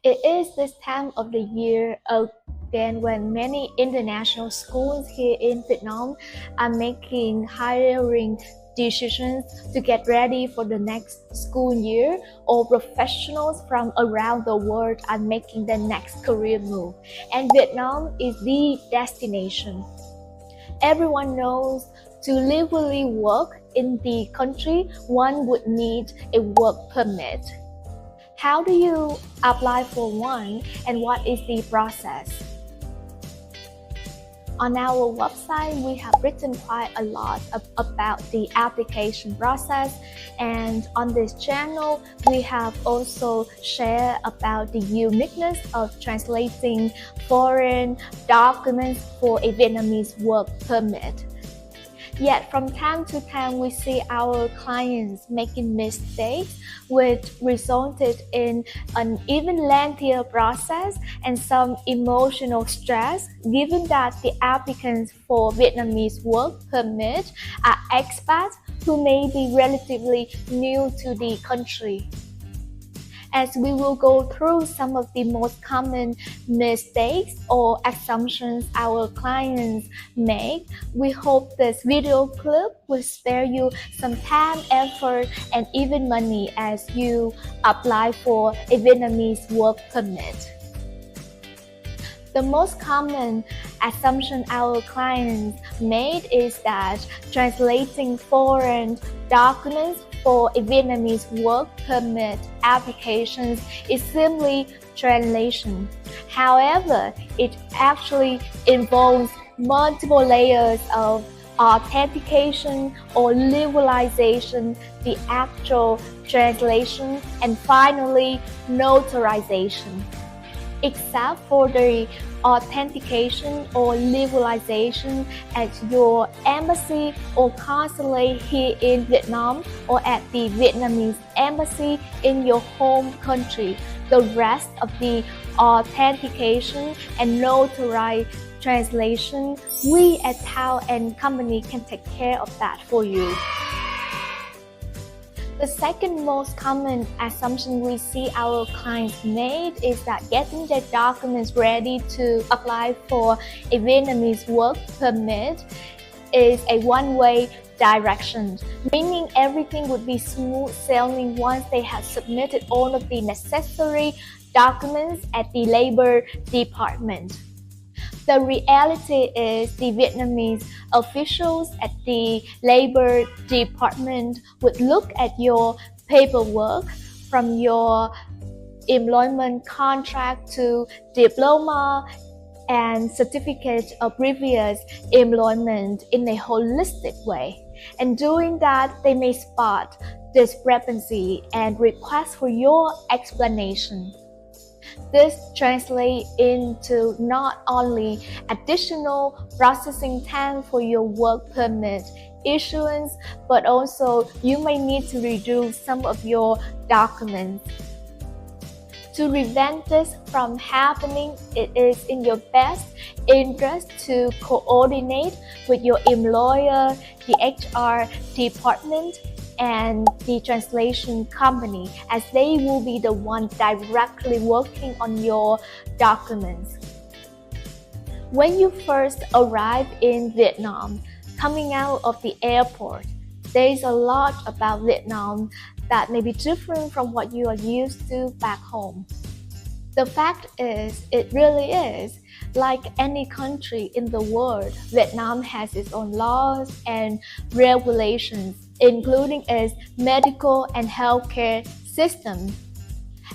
It is this time of the year again when many international schools here in Vietnam are making hiring decisions to get ready for the next school year, or professionals from around the world are making their next career move. And Vietnam is the destination. Everyone knows to legally work in the country, one would need a work permit. How do you apply for one, and what is the process? On our website, we have written quite a lot about the application process, and on this channel, we have also shared about the uniqueness of translating foreign documents for a Vietnamese work permit. Yet from time to time, we see our clients making mistakes, which resulted in an even lengthier process and some emotional stress, given that the applicants for Vietnamese work permit are expats who may be relatively new to the country. As we will go through some of the most common mistakes or assumptions our clients make, we hope this video clip will spare you some time, effort, and even money as you apply for a Vietnamese work permit. The most common assumption our clients made is that translating foreign documents for a Vietnamese work permit applications is simply translation. However, it actually involves multiple layers of authentication or legalization, the actual translation, and finally notarization. Except for the authentication or legalization at your embassy or consulate here in Vietnam or at the Vietnamese embassy in your home country, the rest of the authentication and notarized translation, we at 𝐓𝐡𝐚𝐨 can take care of that for you. The second most common assumption we see our clients made is that getting their documents ready to apply for a Vietnamese work permit is a one-way direction, meaning everything would be smooth sailing once they have submitted all of the necessary documents at the Labor Department. The reality is the Vietnamese officials at the Labor Department would look at your paperwork from your employment contract to diploma and certificate of previous employment in a holistic way. And doing that, they may spot discrepancy and request for your explanation. This translates into not only additional processing time for your work permit issuance, but also you may need to redo some of your documents. To prevent this from happening, it is in your best interest to coordinate with your employer, the HR department, and the translation company, as they will be the ones directly working on your documents. When you first arrive in Vietnam, coming out of the airport, there is a lot about Vietnam that may be different from what you are used to back home. The fact is, it really is. Like any country in the world, Vietnam has its own laws and regulations, including its medical and healthcare system.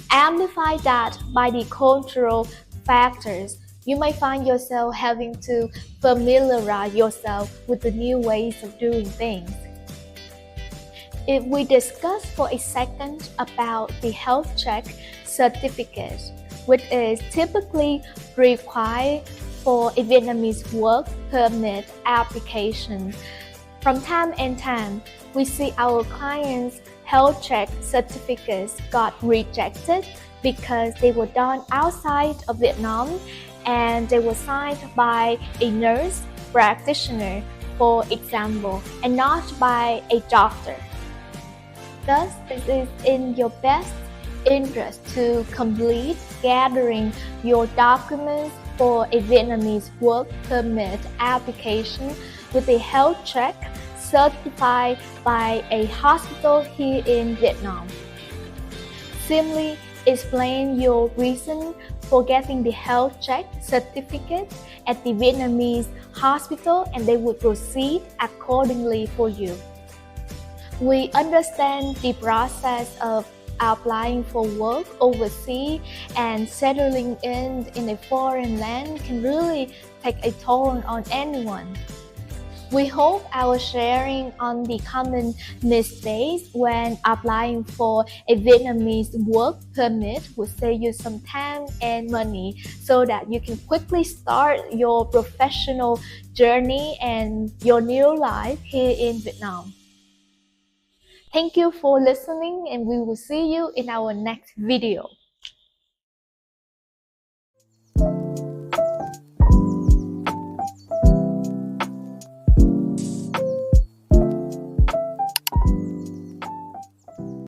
Amplify that by the cultural factors, you may find yourself having to familiarize yourself with the new ways of doing things. If we discuss for a second about the health check certificate, which is typically required for a Vietnamese work permit application. From time and time, we see our clients' health check certificates got rejected because they were done outside of Vietnam and they were signed by a nurse practitioner, for example, and not by a doctor. Thus, it is in your best interest to complete gathering your documents for a Vietnamese work permit application with a health check certified by a hospital here in Vietnam. Simply explain your reason for getting the health check certificate at the Vietnamese hospital and they will proceed accordingly for you. We understand the process of applying for work overseas and settling in a foreign land can really take a toll on anyone. We hope our sharing on the common mistakes when applying for a Vietnamese work permit will save you some time and money so that you can quickly start your professional journey and your new life here in Vietnam. Thank you for listening and we will see you in our next video.